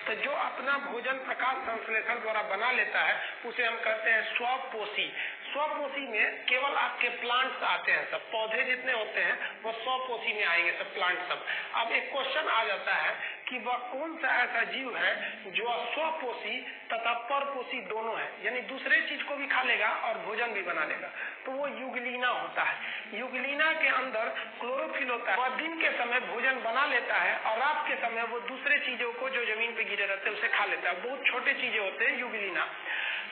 तो जो अपना भोजन प्रकाश संश्लेषण द्वारा बना लेता है उसे हम कहते हैं स्वपोषी। स्वपोषी में केवल आपके प्लांट्स आते हैं, सब पौधे जितने होते हैं वो स्वपोषी में आएंगे, सब प्लांट सब। अब एक क्वेश्चन आ जाता है कि वह कौन सा ऐसा जीव है जो स्वपोषी तथा परपोषी दोनों है, यानी दूसरे चीज को भी खा लेगा और भोजन भी बना लेगा, तो वो युगलीना होता है। युगलीना के अंदर क्लोरोफिल होता है, वह दिन के समय भोजन बना लेता है और रात के समय वो दूसरे चीजों को जो जमीन पे गिरे रहते हैं उसे खा लेता है। बहुत छोटे चीजें होते हैं युगलीना।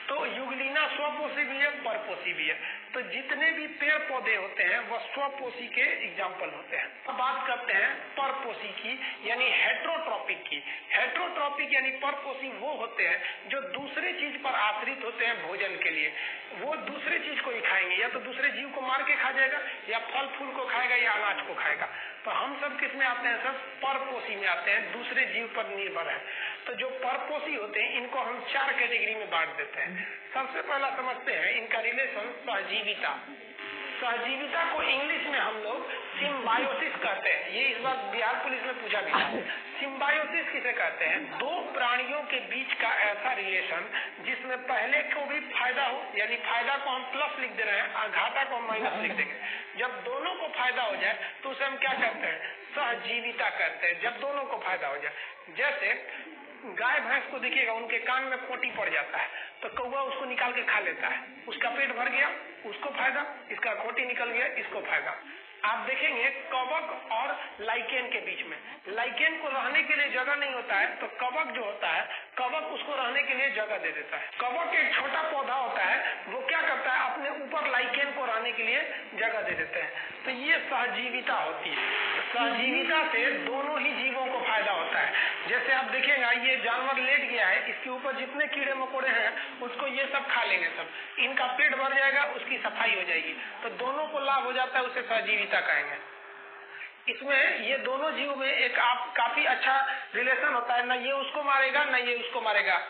तो युगलीना स्वपोषी भी है, परपोषी भी है। तो जितने भी पेड़ पौधे होते हैं वह स्वपोषी के एग्जाम्पल होते हैं। अब बात करते हैं परपोषी की, यानी हेट्रोट्रॉपिक की। हेट्रोट्रॉपिक यानी परपोषी वो होते हैं जो दूसरे चीज पर आश्रित होते हैं भोजन के लिए। वो दूसरे चीज को ही खाएंगे, या तो दूसरे जीव को मार के खा जाएगा, या फल फूल को खाएगा, या अनाज को खाएगा। तो हम सब किस में आते हैं? सब परपोषी में आते हैं, दूसरे जीव पर निर्भर है। तो जो परपोषी होते हैं इनको हम 4 कैटेगरी में बांट देते हैं। सबसे पहला समझते हैं इनका रिलेशन सहजीविता। सहजीविता को इंग्लिश में हम लोग सिम्बायोसिस कहते हैं। ये इस बार बिहार पुलिस में पूछा गया है। सिम्बायोसिस किसे कहते हैं? दो प्राणियों के बीच का ऐसा रिलेशन जिसमें पहले को भी फायदा हो, यानी फायदा को हम प्लस लिख दे रहे हैं और घाटा को हम माइनस लिख देंगे। जब दोनों को फायदा हो जाए तो उसे हम क्या कहते हैं? सहजीविता कहते हैं, जब दोनों को फायदा हो जाए। जैसे गाय भैंस को देखिएगा, उनके कान में पोटी पड़ जाता है तो कौवा उसको निकाल के खा लेता है, उसका पेट भर गया, उसको फायदा, इसका खोटी निकल गया, इसको फायदा। आप देखेंगे कवक और लाइकेन के बीच में, लाइकेन को रहने के लिए जगह नहीं होता है तो कवक जो होता है, कवक उसको रहने के लिए जगह दे देता है। कवक एक छोटा पौधा होता है, वो क्या करता है? अपने ऊपर लाइकेन को रहने के लिए जगह दे देते हैं। तो ये सहजीविता होती है। सहजीविता से दोनों ही जीवों को फायदा होता है। जैसे आप देखेंगे ये जानवर लेट गया है, इसके ऊपर जितने कीड़े मकोड़े हैं उसको ये सब खा लेंगे, सब इनका पेट भर जाएगा, उसकी सफाई हो जाएगी, तो दोनों को लाभ हो जाता है, उसे सहजीविता कहेंगे। इसमें ये दोनों जीव में एक आप काफी अच्छा रिलेशन होता है, ना ये उसको मारेगा ना ये उसको मारेगा।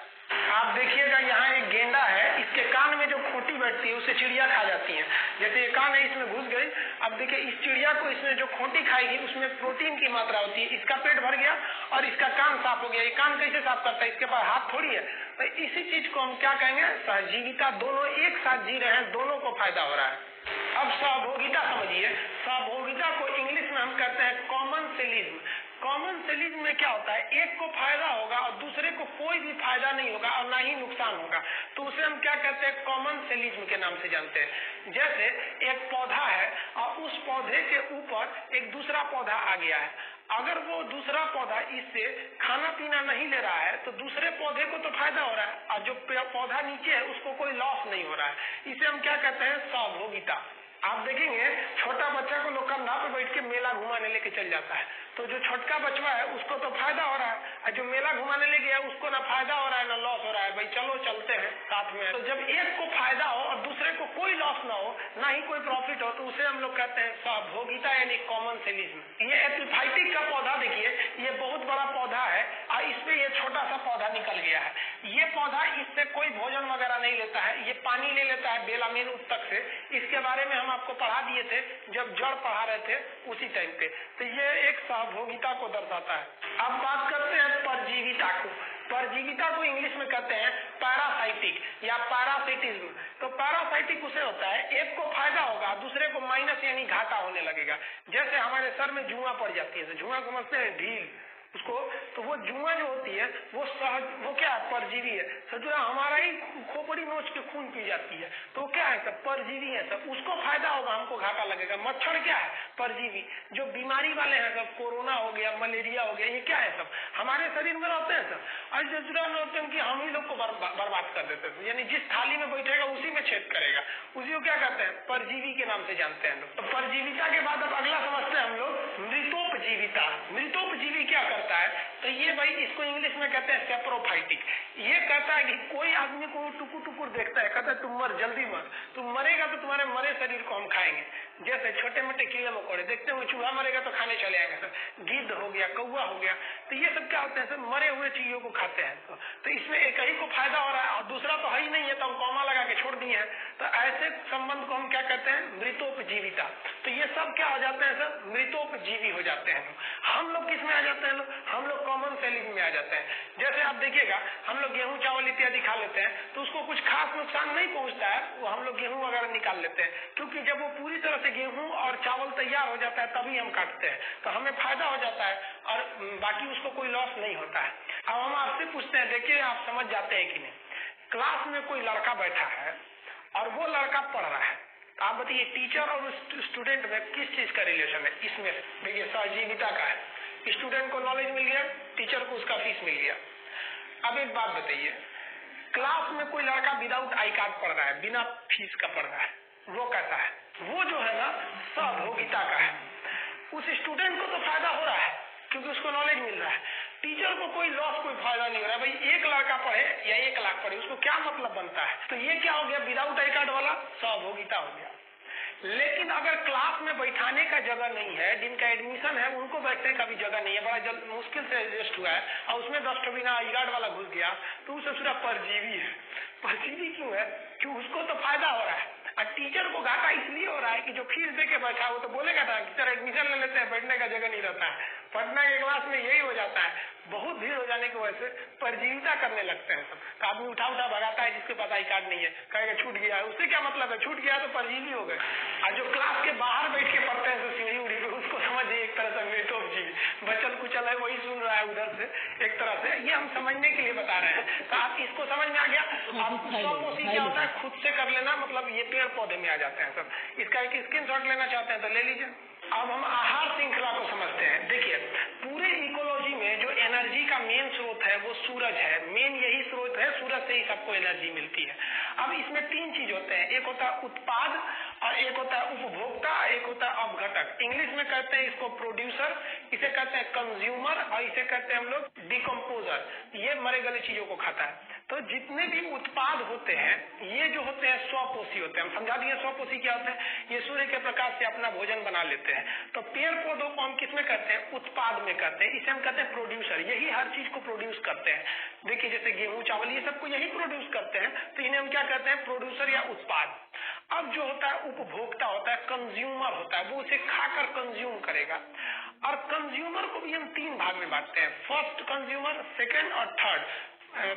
आप देखिएगा यहाँ एक गेंडा है, इसके कान में जो खोटी बैठती है उसे चिड़िया खा जाती है। जैसे ये कान है इसमें घुस गई, अब देखिए इस चिड़िया को इसमें जो खोटी खाएगी उसमें प्रोटीन की मात्रा होती है, इसका पेट भर गया और इसका कान साफ हो गया। ये कान कैसे साफ करता है? इसके पास हाथ थोड़ी है। तो इसी चीज को हम क्या कहेंगे? सहजीविता। दोनों एक साथ जी रहे हैं, दोनों को फायदा हो रहा है। अब सहभोगिता समझिए। सहभोगिता को इंग्लिश में हम कहते हैं कॉमनसेलिज्म। कॉमनसेलिज्म में क्या होता है? एक को फायदा होगा और दूसरे को कोई भी फायदा नहीं होगा और ना ही नुकसान होगा, तो उसे हम क्या कहते हैं? कॉमनसेलिज्म के नाम से जानते हैं। जैसे एक पौधा है और उस पौधे के ऊपर एक दूसरा पौधा आ गया है, अगर वो दूसरा पौधा इससे खाना पीना नहीं ले रहा है तो दूसरे पौधे को तो फायदा हो रहा है, और जो पौधा नीचे है उसको कोई लॉस नहीं हो रहा है। इसे हम क्या कहते हैं? सहभोगिता। आप देखेंगे छोटा बच्चा को लोग कंधा पे बैठ के मेला घुमाने लेके चल जाता है, तो जो छोटका बचवा है उसको तो फायदा हो रहा है, और जो मेला घुमाने ले गया उसको ना फायदा हो रहा है ना लॉस हो रहा है। भाई चलो चलते हैं साथ में। तो जब एक को फायदा हो और दूसरे को कोई लॉस ना हो, ना ही कोई प्रॉफिट हो, तो उसे हम लोग कहते हैं सहभोगिता यानी कॉमनसेलिज्म। ये एपिफाइटिक का पौधा देखिए, ये बहुत बड़ा पौधा है और इसमें ये छोटा सा पौधा निकल गया है। ये पौधा इससे कोई भोजन वगैरह नहीं लेता है, ये पानी ले लेता है बेलामीन उत्तक से। इसके बारे में हम आपको पढ़ा दिए थे जब जड़ पढ़ा रहे थे उसी टाइम पे। तो ये एक सहभोगिता को दर्शाता है। अब बात करते हैं परजीविता को। परजीविता को इंग्लिश में कहते हैं पैरासाइटिक या पैरासिटिज्म। तो पैरासाइटिक उसे होता है एक को फायदा होगा दूसरे को माइनस यानी घाटा होने लगेगा। जैसे हमारे सर में जुआ पड़ जाती है, तो जुआ समझते हैं ढील उसको, तो वो जुआ जो होती है वो क्या है? परजीवी है। सजुआ हमारा ही खोपड़ी नोच के खून पी जाती है, तो क्या है? सब परजीवी है, सब उसको फायदा होगा, हमको घाटा लगेगा। मच्छर क्या है? परजीवी। जो बीमारी वाले हैं सब, कोरोना हो गया, मलेरिया हो गया, ये क्या है? सब हमारे शरीर में रहते हैं सब। और जजुरा में होते हैं कि हम ही लोग को बर्बाद कर देते हैं, यानी जिस थाली में बैठेगा उसी में छेद करेगा, उसी को क्या कहते हैं? परजीवी के नाम से जानते हैं लोग। तो परजीविता के बाद अब अगला समझते हैं हम लोग मृतोपजीविता। मृतोपजीवी क्या करता है? तो ये भाई इसको इंग्लिश में कहते हैं सेप्रोफाइटिक। ये कहता है कि कोई आदमी को टुकुर टुकुर देखता है, कहता है तुम मर, जल्दी मर, तुम मरेगा तो तुम्हारे मरे शरीर को हम खाएंगे। जैसे छोटे मोटे कीड़े मकोड़े देखते हो, चूहा मरेगा तो खाने चले आएंगे सर, गिद्ध हो गया, कौवा हो गया, तो ये सब क्या होते हैं सर, मरे हुए चीजों को खाते हैं। तो इसमें एक ही को फायदा हो रहा है और दूसरा तो है ही नहीं है, तो हम कौमा लगा के छोड़ दिए हैं। तो ऐसे संबंध को हम क्या कहते हैं, मृतोपजीविता। तो ये सब क्या हो जाते हैं सर, मृतोपजीवी हो जाते हैं। हम लोग किस में आ जाते हैं, हम लोग कॉमन सेलिंग में आ जाते हैं। जैसे आप देखिएगा, हम लोग गेहूं चावल इत्यादि खा लेते हैं तो उसको कुछ खास नुकसान नहीं पहुंचता है, वो हम लोग गेहूं वगैरह निकाल लेते हैं, क्योंकि जब वो पूरी तरह से गेहूं और चावल तैयार हो जाता है तभी हम काटते हैं, तो हमें फायदा हो जाता है और बाकी उसको कोई लॉस नहीं होता है। अब हम आपसे पूछते हैं, देखिए आप समझ जाते हैं कि नहीं, क्लास में कोई लड़का बैठा है और वो लड़का पढ़ रहा है, तो आप बताइए टीचर और स्टूडेंट में किस चीज का रिलेशन है? इसमें देखिए सहजीविता का है। स्टूडेंट को नॉलेज मिल गया, टीचर को उसका फीस मिल गया। अब एक बात बताइए, क्लास में कोई लड़का विदाउट आई कार्ड पढ़ रहा है, बिना फीस का पढ़ रहा है, वो कैसा है? वो जो है ना सहभोगिता का है। उस स्टूडेंट को तो फायदा हो रहा है क्योंकि उसको नॉलेज मिल रहा है, टीचर को कोई लॉस, कोई फायदा नहीं हो रहा है। भाई एक लड़का पढ़े या 1 लाख पढ़े, उसको क्या मतलब बनता है? तो ये क्या हो गया, विदाउट आई कार्ड वाला सहभोगिता हो गया। लेकिन अगर क्लास में बैठाने का जगह नहीं है, जिनका एडमिशन है उनको बैठने का भी जगह नहीं है, बड़ा मुश्किल से एडजस्ट हुआ है और उसमें 10 बिना आई कार्ड वाला घुस गया, तो उसे पूरा परजीवी है। परजीवी क्यों है? क्यों? उसको तो फायदा हो रहा है और टीचर को घाटा इसलिए हो रहा है कि जो फीस दे के बैठा वो तो बोलेगा था कि सर एडमिशन ले लेते हैं, बैठने का जगह नहीं रहता है। पटना के क्लास में यही हो जाता है, बहुत भीड़ हो जाने की वजह से परजीविता करने लगते हैं सब। तो आदमी उठा उठा भगाता है जिसके पास आई कार्ड नहीं है, कहेगा छूट गया है, उससे क्या मतलब है, छूट गया तो परजीवी हो गए। और जो क्लास के बाहर बैठ के पढ़ते हैं सीढ़ी उड़ी पे, उसको समझिए एक तरह से मृतोपजीवी, बचल कुचल है, वही सुन रहा है उधर से। एक तरह से ये हम समझने के लिए बता रहे हैं, तो आप इसको समझ में आ गया। आप स्वपोषी क्या होता है, खुद से कर लेना, मतलब ये पेड़ पौधे में आ जाते हैं सब। इसका एक स्क्रीनशॉट लेना चाहते हैं तो ले लीजिए। अब हम आहार श्रृंखला को समझते हैं। देखिए पूरे इकोलॉजी में जो एनर्जी का मेन स्रोत है वो सूरज है, मेन यही स्रोत है, सूरज से ही सबको एनर्जी मिलती है। अब इसमें 3 चीज होते हैं, एक होता है उत्पाद और एक होता है उपभोक्ता, एक होता है अपघटक। इंग्लिश में कहते हैं इसको प्रोड्यूसर, इसे कहते हैं कंज्यूमर और इसे कहते हैं हम लोग डिकम्पोजर। ये मरे गले चीजों को खाता है। तो जितने भी उत्पाद होते हैं ये जो होते हैं स्वपोषी होते हैं। हम समझा दिए स्वपोषी क्या होते हैं, ये सूर्य के प्रकाश से अपना भोजन बना लेते हैं। तो पेड़ पौधों को हम किसमें करते हैं, उत्पाद में करते हैं, इसे हम कहते हैं प्रोड्यूसर। यही हर चीज को प्रोड्यूस करते हैं। देखिए जैसे गेहूं चावल ये सबको यही प्रोड्यूस करते हैं, तो इन्हें हम क्या कहते हैं, प्रोड्यूसर या उत्पाद। अब जो होता है उपभोक्ता होता है, कंज्यूमर होता है, वो उसे खाकर कंज्यूम करेगा। और कंज्यूमर को भी हम 3 भाग में बांटते हैं, फर्स्ट कंज्यूमर, सेकेंड और थर्ड,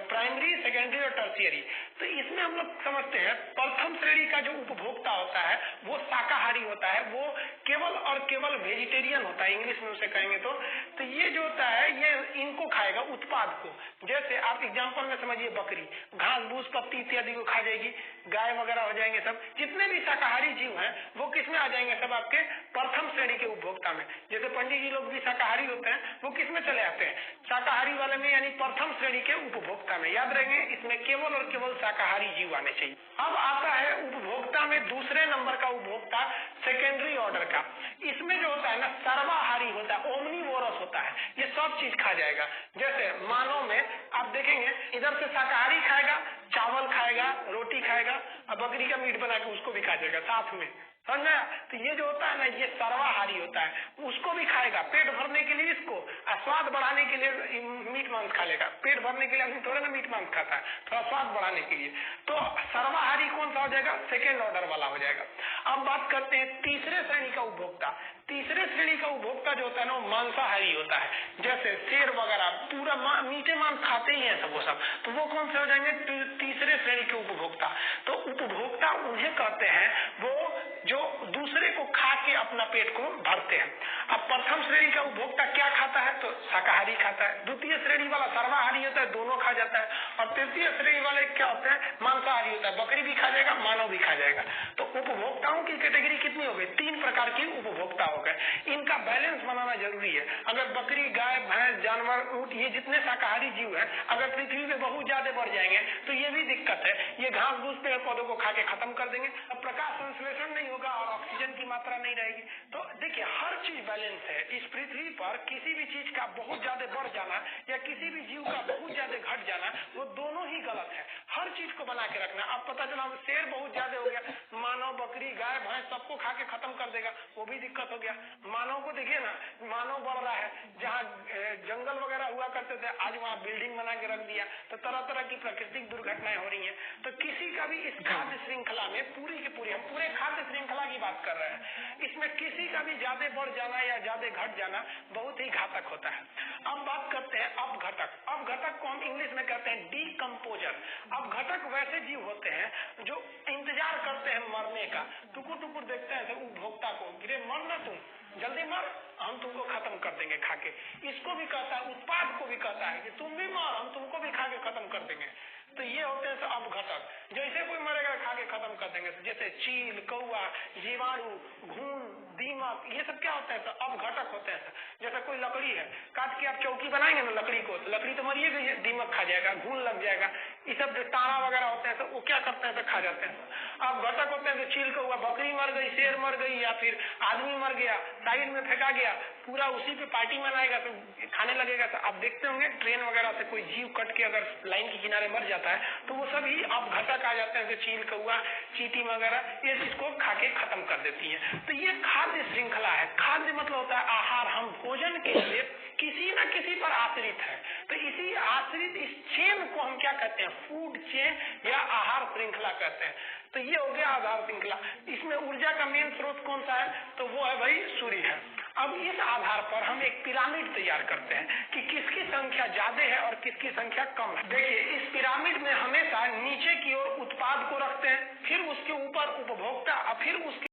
प्राइमरी, सेकेंडरी और टर्शियरी। तो इसमें हम लोग समझते हैं प्रथम श्रेणी का जो उपभोक्ता होता है वो शाकाहारी होता है, वो केवल और केवल वेजिटेरियन होता है, इंग्लिश में उसे कहेंगे तो ये जो होता है ये इनको खाएगा, उत्पाद को। जैसे आप एग्जांपल में समझिए, बकरी घास भूस पत्ती इत्यादि को खा जाएगी, गाय वगैरह हो जाएंगे सब। जितने भी शाकाहारी जीव हैं वो किसमें आ जाएंगे, सब आपके प्रथम श्रेणी के उपभोक्ता में। जैसे पंडित जी लोग भी शाकाहारी होते हैं, वो किसमें चले आते हैं, शाकाहारी वाले में, यानी प्रथम श्रेणी के उपभोक्ता में। याद रखेंगे इसमें केवल और केवल शाकाहारी जीव आने चाहिए। अब आता है उपभोक्ता में दूसरे नंबर का उपभोक्ता, सेकेंडरी ऑर्डर का। इसमें जो होता है ना सर्वाहारी होता है, ओमनीवोरस होता है, ये सब चीज खा जाएगा। जैसे मानव में आप देखेंगे इधर से शाकाहारी खाएगा, चावल खाएगा, रोटी खाएगा और बकरी का मीट बना के उसको भी खा जाएगा साथ में, समझा? तो ये जो होता है ना ये सर्वाहारी होता है, उसको भी खाएगा पेट भरने के लिए, इसको स्वाद बढ़ाने के लिए मीट मांस खा लेगा। पेट भरने के लिए आदमी थोड़ा ना मीट मांस खाता है, थोड़ा स्वाद बढ़ाने के लिए। तो सर्वाहारी कौन सा हो जाएगा, सेकेंड ऑर्डर वाला हो जाएगा। अब बात करते हैं तीसरे श्रेणी का उपभोक्ता। तीसरे श्रेणी का उपभोक्ता जो होता है ना वो मांसाहारी होता है, जैसे शेर वगैरह पूरा मीठे मांस खाते ही हैं सब वो सब, तो वो कौन से हो जाएंगे, तीसरे श्रेणी के उपभोक्ता। तो उपभोक्ता उन्हें कहते हैं वो जो दूसरे को खा के अपना पेट को भरते हैं। अब प्रथम श्रेणी का उपभोक्ता क्या खाता है, तो शाकाहारी खाता है। द्वितीय श्रेणी वाला सर्वाहारी होता है, दोनों खा जाता है। और तृतीय श्रेणी वाले क्या होते हैं, मांसाहारी होता है, बकरी भी खा जाएगा, मानव भी खा जाएगा। तो उपभोक्ताओं की कैटेगरी कितनी हो गई, 3 प्रकार की उपभोक्ता हो गए। इनका बैलेंस बनाना जरूरी है। अगर बकरी, गाय, भैंस, जानवर, ऊंट, ये जितने शाकाहारी जीव है अगर पृथ्वी पे बहुत ज्यादा बढ़ जाएंगे तो ये भी दिक्कत है, ये घास फूस पेड़ पौधों को खा के खत्म कर देंगे। अब प्रकाश संश्लेषण नहीं होगा और ऑक्सीजन की मात्रा नहीं रहेगी। तो देखिए हर चीज बैलेंस है। इस पृथ्वी पर किसी भी चीज का बहुत ज्यादा बढ़ जाना या किसी भी जीव का बहुत ज्यादा घट जाना, वो दोनों बना के रखना। अब पता चला शेर बहुत ज्यादा हो गया, मानव बकरी गाय भैंस सबको खा के खत्म कर देगा, वो भी दिक्कत हो गया। मानव को देखिए ना, मानव बढ़ रहा है, जहाँ जंगल वगैरह हुआ करते थे आज वहाँ बिल्डिंग बना के रख दिया, तो तरह तरह की प्राकृतिक दुर्घटनाएं हो रही हैं। तो किसी का भी इस खाद्य श्रृंखला में पूरी की पूरी, हम पूरे खाद्य श्रृंखला की बात कर रहे हैं, इसमें किसी का भी ज्यादा बढ़ जाना या ज्यादा घट जाना बहुत ही घातक होता है। अब बात करते हैं अपघटक। अपघटक को हम इंग्लिश में कहते हैं डीकम्पोजर। अपघटक वैसे जीव होते हैं जो इंतजार करते हैं मरने का, टुकुर टुकुर देखते हैं उपभोक्ता को, गिरे मर ना तुम, जल्दी मर, हम तुमको खत्म कर देंगे खा के। इसको भी कहता है, उत्पाद को भी कहता है कि तुम भी मर, हम तुमको भी खा के खत्म कर देंगे। तो ये होते हैं अपघटक, जैसे कोई मरेगा खा के खत्म कर देंगे। जैसे चील, कौआ, जीवाणु, घून, दीमक, ये सब क्या होते हैं? तो अपघटक होते हैं। जैसे कोई लकड़ी है, काट के आप चौकी बनाएंगे ना लकड़ी को, तो लकड़ी तो मरिए गई है, दीमक खा जाएगा, घून लग जाएगा। ये सब जो तारा वगैरह होते हैं तो वो क्या करते हैं? तो खा जाते हैं। अपघटक होते हैं जो चील, कौआ, बकरी मर गई, शेर मर गई, या फिर आदमी मर गया, साइड में फेंका गया, पूरा उसी पे पार्टी मनाएगा तो खाने लगेगा। तो आप देखते होंगे ट्रेन वगैरह से कोई जीव कट के अगर लाइन के किनारे मर जाता है तो वो सभी अपघटक आ जाते हैं, जो चील, कौआ, चींटी वगैरह, ये इसको खा के खत्म कर देती है। तो ये खाद्य श्रृंखला है। खाद्य मतलब होता है आहार, हम भोजन के लिए किसी न किसी पर आश्रित है। तो इसी आश्रित इस चेन को हम क्या कहते हैं? फूड चेन या आहार श्रृंखला कहते हैं। तो ये हो गया आधार श्रृंखला। इसमें ऊर्जा का मेन स्रोत कौन सा है? तो वो है भाई सूर्य है। अब इस आधार पर हम एक पिरामिड तैयार करते हैं कि किसकी संख्या ज्यादा है और किसकी संख्या कम है। देखिए, इस पिरामिड में हमेशा नीचे की ओर उत्पाद को रखते हैं, फिर उसके ऊपर उपभोक्ता और फिर उसके